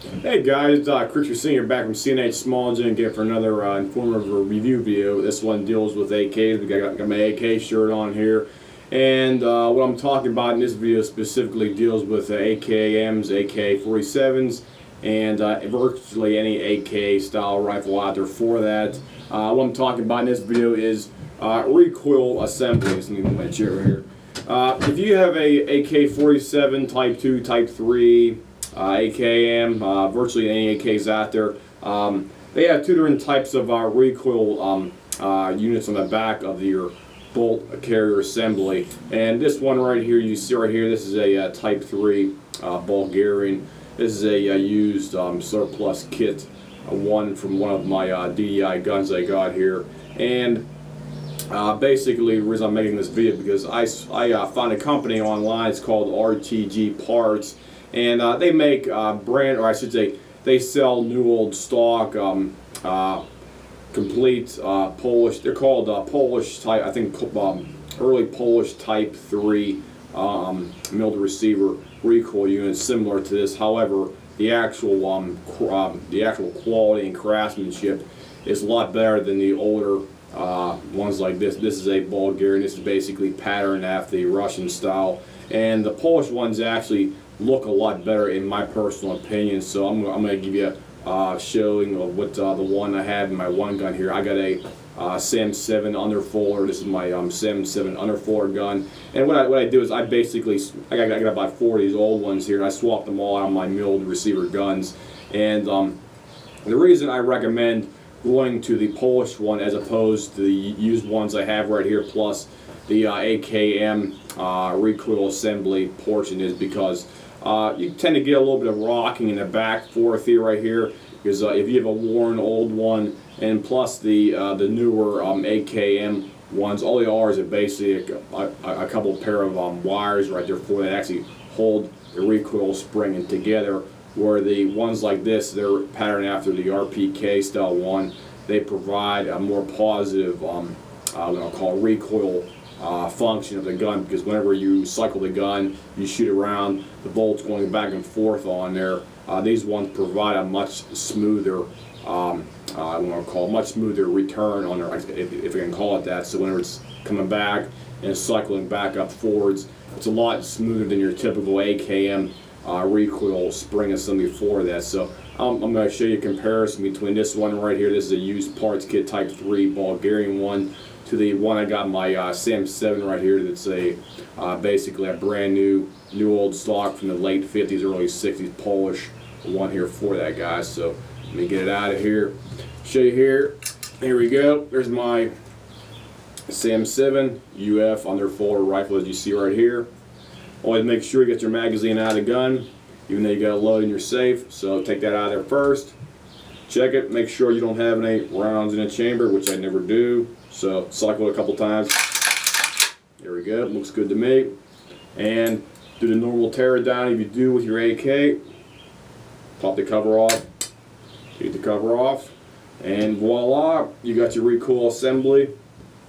Hey guys, Chris Senior back from CNH Small Engine again for another informative review video. This one deals with AKs. We got my AK shirt on here, and what I'm talking about in this video specifically deals with AKMs, AK-47s, and virtually any AK style rifle out there for that. What I'm talking about in this video is recoil assemblies. Let me move my chair right here. If you have a AK-47 Type 2, Type 3, AKM, virtually any AKs out there, they have two different types of recoil units on the back of your bolt carrier assembly. And this one right here, you see right here, this is a Type 3 Bulgarian. This is a used surplus kit, one from one of my DDI guns I got here. And basically, the reason I'm making this video because I found a company online. It's called RTG Parts, and they make brand, or I should say, they sell new old stock, complete Polish. They're called Polish type. I think early Polish Type 3 milled receiver recoil units, similar to this. However, the actual quality and craftsmanship is a lot better than the older ones like this. This is a Bulgarian. This is basically patterned after the Russian style, and the Polish ones actually look a lot better in my personal opinion. So I'm going to give you a showing of what the one I have in my one gun here. I got a SAM-7 underfolder. This is my SAM-7 underfolder gun, and what I do is I got about 4 of these old ones here, and I swapped them all out of my milled receiver guns. And the reason I recommend going to the Polish one as opposed to the used ones I have right here, plus the AKM recoil assembly portion, is because you tend to get a little bit of rocking in the back forth here right here, because if you have a worn old one, and plus the newer AKM ones, all they are is basically a couple pair of wires right there for that actually hold the recoil spring together. Where the ones like this, they're patterned after the RPK style one. They provide a more positive, I'm going to call recoil function of the gun, because whenever you cycle the gun, you shoot around, the bolts going back and forth on there. These ones provide a much smoother, I'm going to call much smoother return on there, if I can call it that. So whenever it's coming back and cycling back up forwards, it's a lot smoother than your typical AKM recoil spring assembly for that. So I'm going to show you a comparison between this one right here. This is a used parts kit Type 3 Bulgarian one, to the one I got my SAM-7 right here. That's a basically a brand new old stock from the late 50s, early 60s Polish one here for that, guys. So let me get it out of here. Show you here. Here we go. There's my SAM-7 UF underfolder rifle, as you see right here. Always make sure you get your magazine out of the gun, even though you got a load in your safe. So take that out of there first. Check it. Make sure you don't have any rounds in the chamber, which I never do. So cycle it a couple times. There we go. Looks good to me. And do the normal tear it down if you do with your AK. Pop the cover off. Take the cover off. And voila, you got your recoil assembly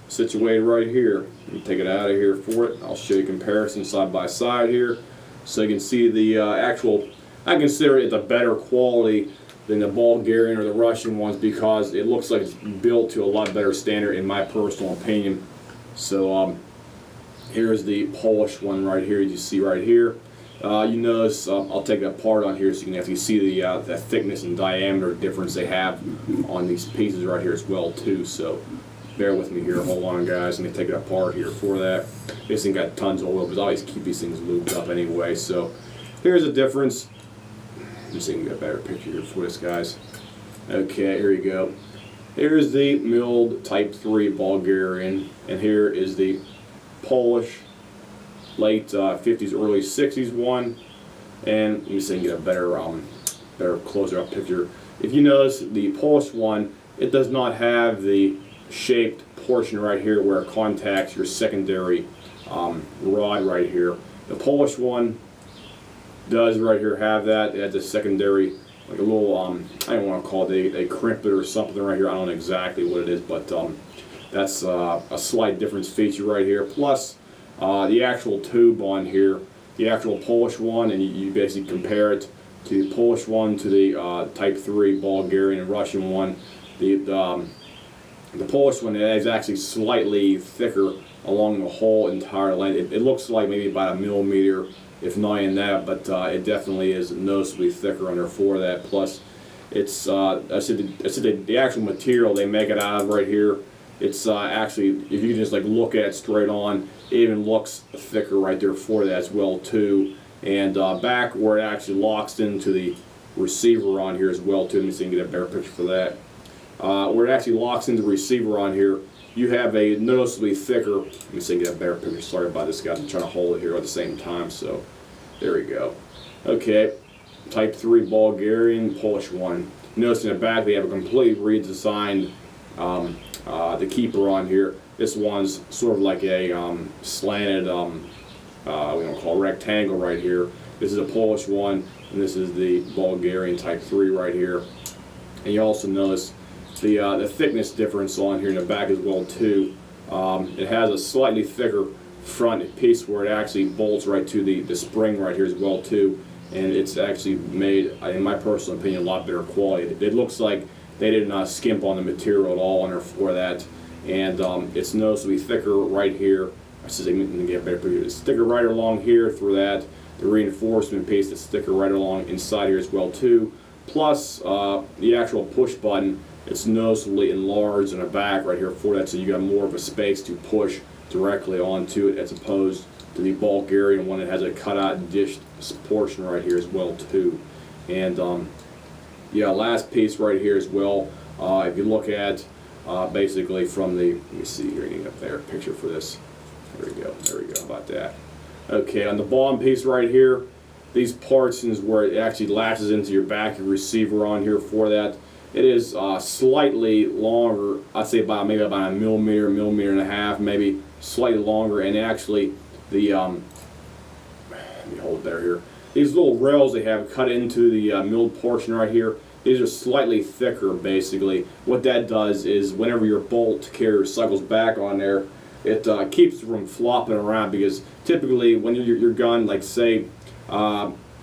situated right here. You take it out of here for it. I'll show you comparison side by side here, so you can see the actual. I consider it a better quality than the Bulgarian or the Russian ones, because it looks like it's built to a lot better standard in my personal opinion. So here's the Polish one right here. You see right here. You notice I'll take it apart on here so you can actually see the thickness and diameter difference they have on these pieces right here as well too. So bear with me here. Hold on, guys. Let me take it apart here for that. This thing got tons of oil, but I always keep these things lubed up anyway. So here's the difference. Let me see if we can get a better picture here for this, guys. Okay, here you go. Here's the milled Type 3 Bulgarian, and here is the Polish late 50s, early 60s one. And let me see if I can get a better closer up picture. If you notice, the Polish one, it does not have the shaped portion right here where it contacts your secondary rod right here. The Polish one does right here have that. It has a secondary, like a little, I don't want to call it a crimpet or something right here. I don't know exactly what it is, but that's a slight difference feature right here. Plus the actual tube on here, the actual Polish one, and you basically compare it to the Polish one, to the Type 3 Bulgarian and Russian one. The Polish one is actually slightly thicker along the whole entire length. It looks like maybe about a millimeter, if not in that, but it definitely is noticeably thicker under for that. Plus, it's I said the actual material they make it out of right here. It's actually, if you just like look at it straight on, it even looks thicker right there for that as well too. And back where it actually locks into the receiver on here as well too. Let me see if I can get a better picture for that. Where it actually locks into the receiver on here, you have a noticeably thicker. Let me see if I can get a better picture. Sorry about this, guys. I'm trying to hold it here at the same time. So there we go. Okay, Type 3 Bulgarian, Polish one. Notice in the back they have a completely redesigned the keeper on here. This one's sort of like a slanted, we don't call it rectangle right here. This is a Polish one, and this is the Bulgarian Type 3 right here. And you also notice the thickness difference on here in the back as well too. It has a slightly thicker front piece where it actually bolts right to the spring right here as well too. And it's actually made, in my personal opinion, a lot better quality. It looks like they didn't skimp on the material at all under for that. And it's noticeably thicker right here. I said I'm going to get a better picture. It's thicker right along here through that. The reinforcement piece is thicker right along inside here as well too. Plus the actual push button, it's noticeably enlarged in the back right here for that, so you got more of a space to push directly onto it as opposed to the Bulgarian one that has a cutout dished portion right here as well too. And yeah, last piece right here as well. If you look at basically from the, let me see here, getting a better picture for this. There we go. There we go. How about that? Okay, on the bottom piece right here, these portions where it actually latches into your back, your receiver on here for that. It is slightly longer. I'd say maybe about a millimeter, millimeter and a half, maybe slightly longer. And actually, the let me hold there here. These little rails they have cut into the milled portion right here. These are slightly thicker, basically. What that does is whenever your bolt carrier cycles back on there, it keeps it from flopping around, because typically when your gun, like say,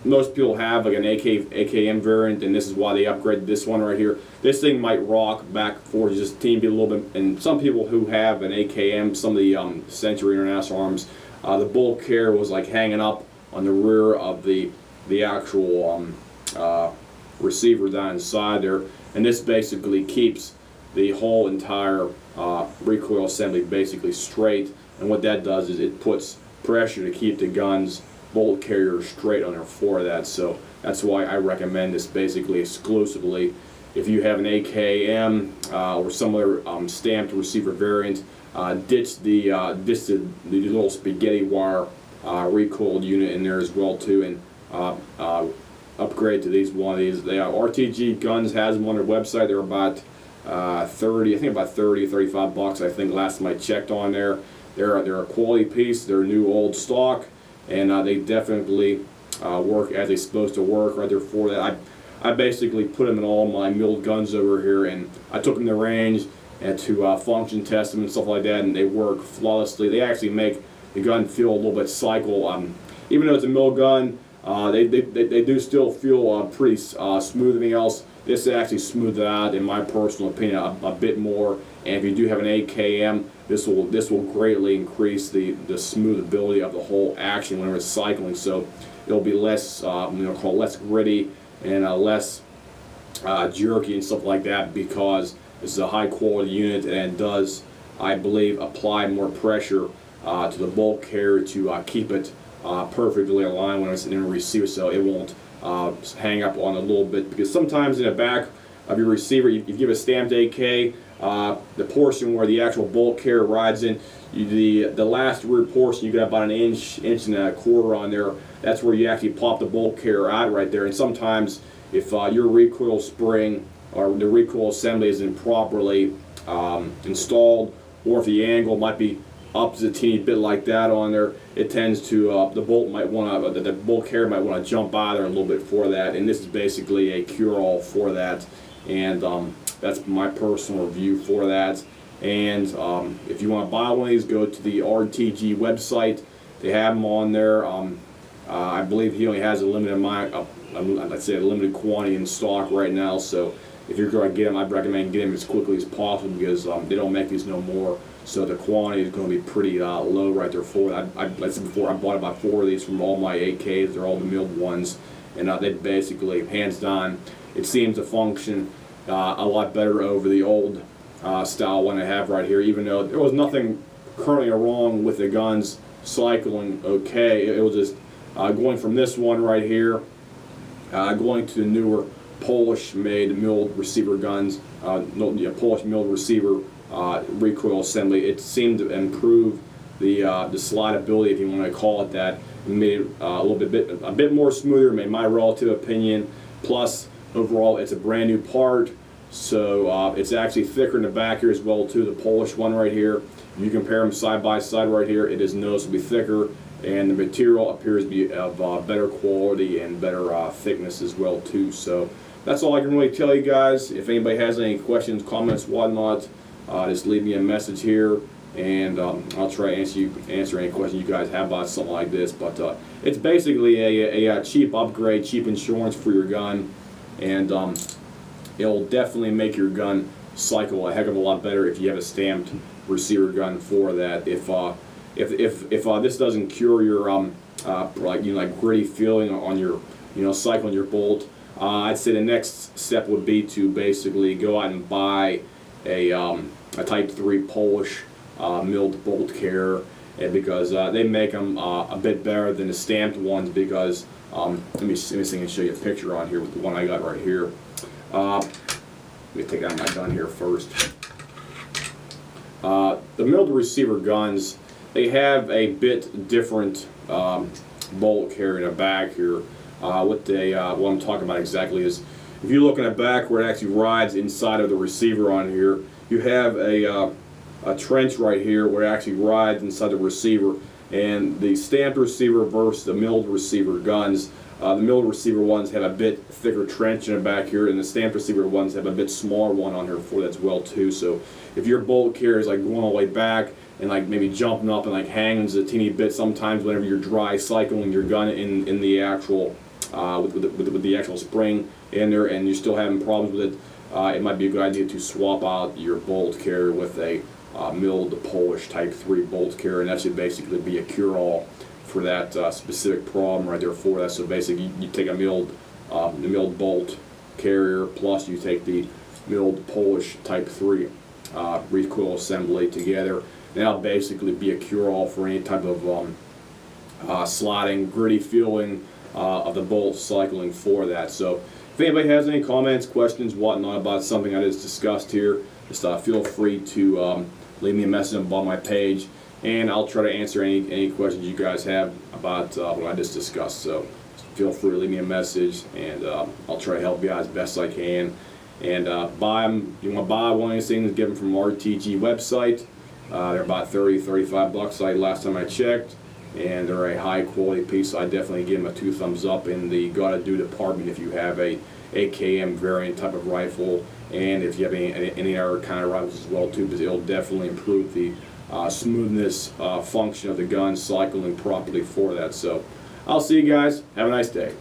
most people have like an AKM variant, and this is why they upgraded this one right here. This thing might rock back and forth, just team be a little bit. And some people who have an AKM, some of the Century International Arms, the bolt carrier was like hanging up on the rear of the actual receiver down inside there, and this basically keeps the whole entire recoil assembly basically straight. And what that does is it puts pressure to keep the gun's bolt carrier straight on there for that. So that's why I recommend this basically exclusively. If you have an AKM or some other stamped receiver variant, ditch the little spaghetti wire recoil unit in there as well too, and upgrade to these one of these. They RTG Guns has them on their website. They're about 30, I think about 30, 35 bucks. I think last time I checked on there. They're a quality piece. They're new old stock, and they definitely work as they're supposed to work right there for that. I basically put them in all my milled guns over here, and I took them to range and to function test them and stuff like that, and they work flawlessly. They actually make the gun feel a little bit cycle. Even though it's a milled gun, they do still feel pretty smooth. Everything else, this actually smoothed it out, in my personal opinion, a bit more. And if you do have an AKM, this will greatly increase the smoothability of the whole action whenever it's cycling. So it'll be less, less gritty and less jerky and stuff like that, because this is a high quality unit, and it does, I believe, apply more pressure to the bolt carrier to keep it perfectly aligned when it's in a receiver, so it won't hang up on a little bit. Because sometimes in the back of your receiver, you give a stamped AK, the portion where the actual bolt carrier rides in, the last rear portion, you got about an inch and a quarter on there. That's where you actually pop the bolt carrier out right there. And sometimes if your recoil spring or the recoil assembly isn't properly installed, or if the angle might be up just a teeny bit like that on there, it tends to the bolt carrier might want to jump out of there a little bit for that. And this is basically a cure-all for that. And that's my personal review for that. And if you want to buy one of these, go to the RTG website. They have them on there. I believe he only has a limited amount I'd say a limited quantity in stock right now. So if you're going to get them, I'd recommend getting them as quickly as possible because they don't make these no more. So the quantity is going to be pretty low right there for it. Like I said before, I bought about 4 of these from all my AKs. They're all the milled ones, and they basically, hands down, it seems to function a lot better over the old style one I have right here. Even though there was nothing currently wrong with the guns cycling okay, it was just going from this one right here, going to the newer Polish-made milled receiver guns, Polish milled receiver recoil assembly. It seemed to improve the slidability, if you want to call it that. It made it a bit more smoother, in my relative opinion. Plus, overall, it's a brand new part, so it's actually thicker in the back here as well too. The Polish one right here, if you compare them side by side right here, it is noticeably thicker, and the material appears to be of better quality and better thickness as well too. So that's all I can really tell you guys. If anybody has any questions, comments, whatnot, just leave me a message here, and I'll try to answer any questions you guys have about something like this. But it's basically a cheap upgrade, cheap insurance for your gun, and it'll definitely make your gun cycle a heck of a lot better if you have a stamped receiver gun for that. If this doesn't cure your like gritty feeling on your cycling your bolt, I'd say the next step would be to basically go out and buy a Type 3 Polish milled bolt carrier, and because they make them a bit better than the stamped ones. Because let me see if I can show you a picture on here with the one I got right here. Let me take out my gun here first. The milled receiver guns, they have a bit different bolt carrier in the back here. What I'm talking about exactly is, if you look in the back where it actually rides inside of the receiver on here, you have a trench right here where it actually rides inside the receiver. And the stamped receiver versus the milled receiver guns, the milled receiver ones have a bit thicker trench in the back here, and the stamped receiver ones have a bit smaller one on here for that as well too. So if your bolt carrier is like going all the way back and like maybe jumping up and like hanging a teeny bit sometimes whenever you're dry cycling your gun in the actual with the actual spring in there, and you're still having problems with it, it might be a good idea to swap out your bolt carrier with a milled Polish Type 3 bolt carrier, and that should basically be a cure-all for that specific problem right there for that. So basically, you take the milled bolt carrier, plus you take the milled Polish Type 3 recoil assembly together, and that'll basically be a cure-all for any type of sliding, gritty feeling of the bolt cycling for that. So if anybody has any comments, questions, whatnot about something I just discussed here, just feel free to leave me a message on my page, and I'll try to answer any questions you guys have about what I just discussed. So feel free to leave me a message, and I'll try to help you out as best I can. And buy them. You want to buy one of these things, get them from RTG website. They're about $30-35 last time I checked, and they're a high quality piece. I definitely give them a 2 thumbs up in the gotta do department if you have a AKM variant type of rifle, and if you have any other kind of rifles as well too, because it'll definitely improve the smoothness function of the gun cycling properly for that. So I'll see you guys. Have a nice day.